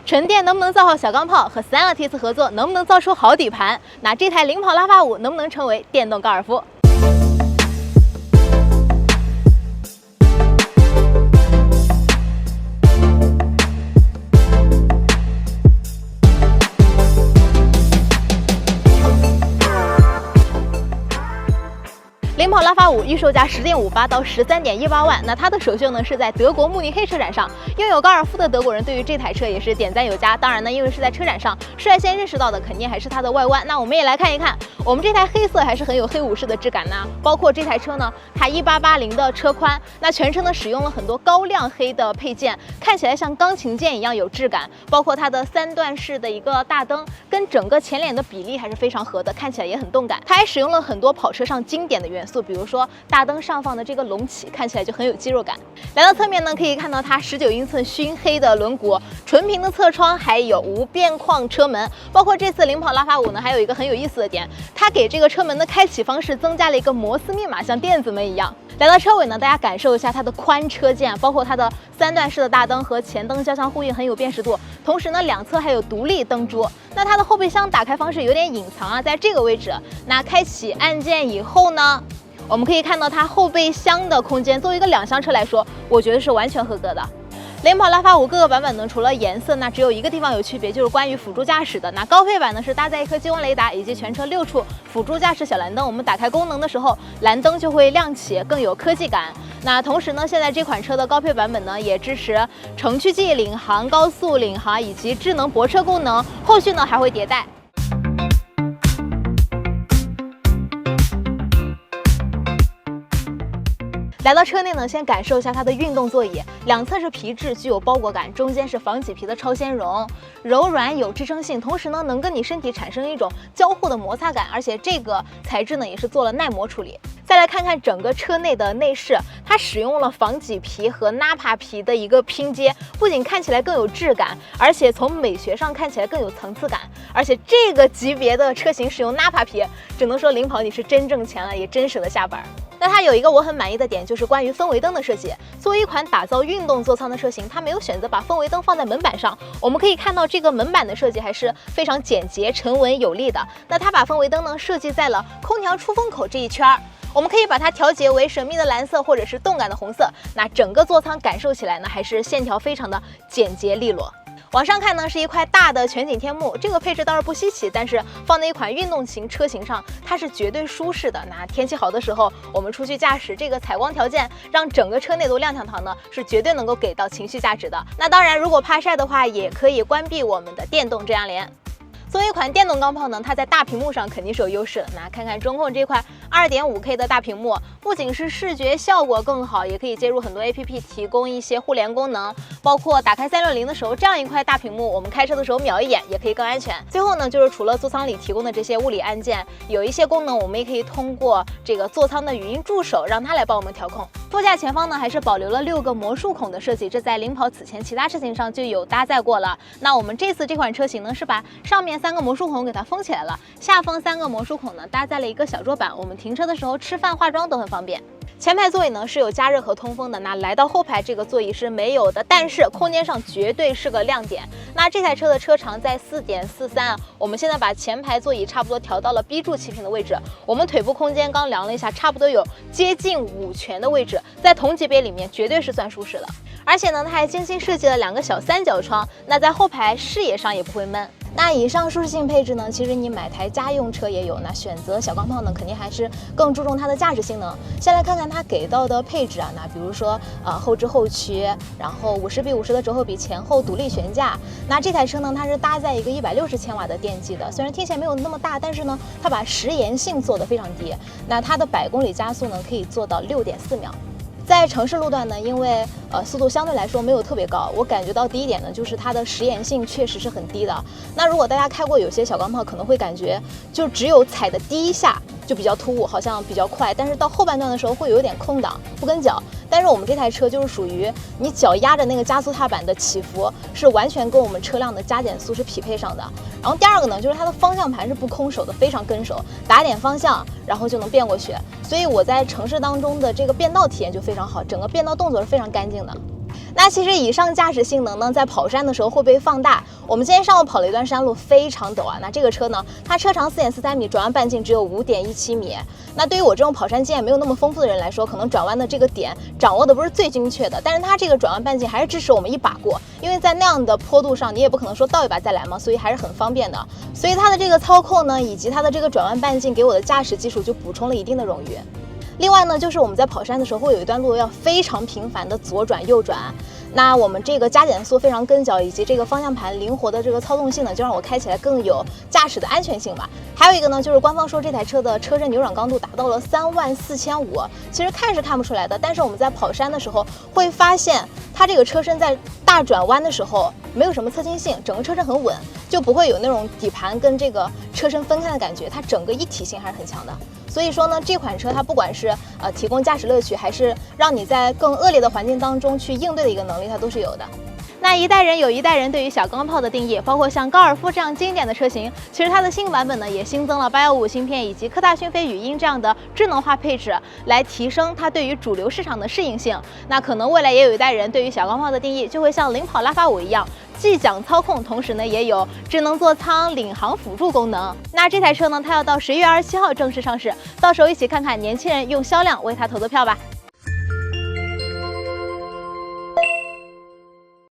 純電能不能造好小鋼炮，和3個梯次合作能不能造出好底盤？那這台領跑拉法5能不能成為電動高爾夫？領跑拉法5預售價10.58到13.18萬，那它的首秀呢是在德國慕尼黑車展上，擁有高爾夫的德國人對於這台車也是點讚有加。當然呢，因為是在車展上，率先認識到的肯定還是它的外觀。那我們也來看一看，我們這台黑色還是很有黑武士的質感呢。包括這台車呢，它1880的車寬，那全車呢使用了很多高亮黑的配件，看起來像鋼琴鍵一樣有質感。包括它的3段式的一個大燈，跟整個前臉的比例還是非常合的，看起來也很动感。它還使用了很多跑車上經典的元素。比如說大燈上方的這個隆起，看起來就很有肌肉感。來到側面呢，可以看到它19英寸燻黑的輪毂，純平的側窗，還有無邊框車門。包括這次領跑拉法5呢，還有一個很有意思的點，它給這個車門的開啟方式增加了一個摩斯密碼，像電子門一樣。來到車尾呢，大家感受一下它的寬車鍵，包括它的3段式的大燈和前燈交相呼應，很有辨識度。同時呢，兩側還有獨立燈珠。那它的後備箱打開方式有點隱藏啊，在这個位置。那開啟按鍵以後呢，我們可以看到它後備箱的空間，作為一個兩廂車來說，我覺得是完全合格的。領跑拉法5各個版本呢，除了顏色，那只有一個地方有區別，就是關於輔助駕駛的。那高配版呢是搭載一顆激光雷達以及全車6處輔助駕駛小藍燈，我們打開功能的時候，藍燈就會亮起，更有科技感。那同時呢，現在這款車的高配版本呢也支持城區記領航、高速領航以及智能泊車功能，後續呢還會迭代。來到車內呢，先感受一下它的運動座椅，兩側是皮質，具有包裹感，中間是仿麂皮的超鮮絨，柔軟有支撐性，同時呢能跟你身體產生一種交互的摩擦感，而且這個材質呢也是做了耐磨處理。再來看看整個車內的內飾，它使用了仿麂皮和納帕皮的一個拼接，不僅看起來更有質感，而且從美學上看起來更有層次感。而且這個級別的車型使用納帕皮，只能說領跑你是真掙錢了，也真捨得下本。那它有一個我很滿意的點，就是關於氛圍燈的設計。作為一款打造運動座艙的車型，它沒有選擇把氛圍燈放在門板上。我們可以看到這個門板的設計還是非常簡潔、沉穩有力的。那它把氛圍燈呢設計在了空調出風口這一圈，我們可以把它調節為神秘的藍色或者是動感的紅色。那整個座艙感受起來呢，還是線條非常的簡潔利落。往上看呢，是一塊大的全景天幕，這個配置倒是不稀奇，但是放在一款運動型車型上，它是絕對舒適的。那天氣好的時候，我們出去駕駛，這個採光條件讓整個車內都亮堂堂的，是絕對能夠給到情緒價值的。那當然，如果怕曬的話，也可以關閉我們的電動遮陽簾。作為一款電動鋼炮呢，它在大屏幕上肯定是有優勢的。那看看中控這塊 2.5K 的大屏幕，不僅是視覺效果更好，也可以接入很多 APP， 提供一些互聯功能，包括打開360的時候，這樣一塊大屏幕，我們開車的時候瞄一眼也可以更安全。最後呢，就是除了座艙裡提供的這些物理按鍵，有一些功能我們也可以通過這個座艙的語音助手，讓它來幫我們調控。副駕前方呢，還是保留了6個魔術孔的設計，這在領跑此前其他車型上就有搭載過了。那我們這次這款車型呢，是把上面3個魔術孔給它封起来了，下方3個魔術孔呢搭載了一個小桌板，我們停車的時候吃飯化妝都很方便。前排座椅呢是有加熱和通風的，那來到後排這個座椅是沒有的，但是空間上絕對是個亮點。那這台車的車長在4.43，我們現在把前排座椅差不多調到了 B 柱齊平的位置，我們腿部空間剛量了一下，差不多有接近5拳的位置，在同級別裡面絕對是算舒適的。而且呢，它還精心設計了2個小三角窗，那在後排視野上也不會悶。那以上舒適性配置呢，其實你買台家用車也有。那選擇小鋼炮呢，肯定還是更注重它的駕駛性能。先來看看它給到的配置啊，那比如说后置后驱，然後50:50的轴后比前後獨立懸架。那這台車呢，它是搭載一個160千瓦的電機的，雖然聽起來沒有那麼大，但是呢，它把時延性做得非常低。那它的100公里加速呢，可以做到6.4秒。在城市路段呢，因為速度相对來說沒有特別高，我感覺到第一點呢，就是它的時延性確實是很低的。那如果大家開過有些小鋼炮，可能會感覺就只有踩的第一下就比較突兀，好像比較快，但是到後半段的時候會有點空檔，不跟腳。但是我們這台車就是屬於你腳壓着那個加速踏板的起伏，是完全跟我們車輛的加減速是匹配上的。然後第二個呢，就是它的方向盤是不空手的，非常跟手，打點方向，然後就能變過去。所以我在城市當中的這個變道體驗就非常好，整個變道動作是非常乾淨的。那那其實以上駕駛性能呢，在跑山的時候会被放大。我們今天上午跑了一段山路，非常陡啊。那這個車呢，它車長4.43米，轉彎半徑只有5.17米。那對於我這種跑山經驗沒有那麼豐富的人來說，可能轉彎的這個點掌握的不是最精確的，但是它這個轉彎半徑還是支持我們一把過，因為在那樣的坡度上，你也不可能說倒一把再來嘛，所以還是很方便的。所以它的這個操控呢，以及它的這個轉彎半徑，給我的駕駛技術就補充了一定的榮譽。另外呢，就是我們在跑山的时候，会有一段路要非常頻繁的左轉右轉。那我們這個加減速非常跟腳，以及這個方向盤靈活的這個操縱性呢，就讓我開起來更有駕駛的安全性吧。還有一個呢，就是官方說這台車的車身扭轉剛度達到了34500，其實看是看不出來的，但是我們在跑山的時候會發現，它这個車身在大轉彎的時候沒有什麼側傾性，整個車身很穩，就不會有那種底盤跟這個車身分開的感覺，它整個一體性還是很強的。所以說呢，這款車它不管是提供駕駛樂趣，還是讓你在更惡劣的環境當中去應對的一個能力，它都是有的。那一代人有一代人对于小鋼炮的定義，包括像高爾夫這樣經典的車型，其實它的新版本呢也新增了815芯片以及科大訊飛語音這樣的智能化配置，來提升它對於主流市場的適應性。那可能未來也有一代人對於小鋼炮的定義就會像領跑拉法5一樣，既講操控，同時呢也有智能座艙、領航輔助功能。那這台車呢，它要到11月27號正式上市，到時候一起看看年輕人用銷量為它投的票吧。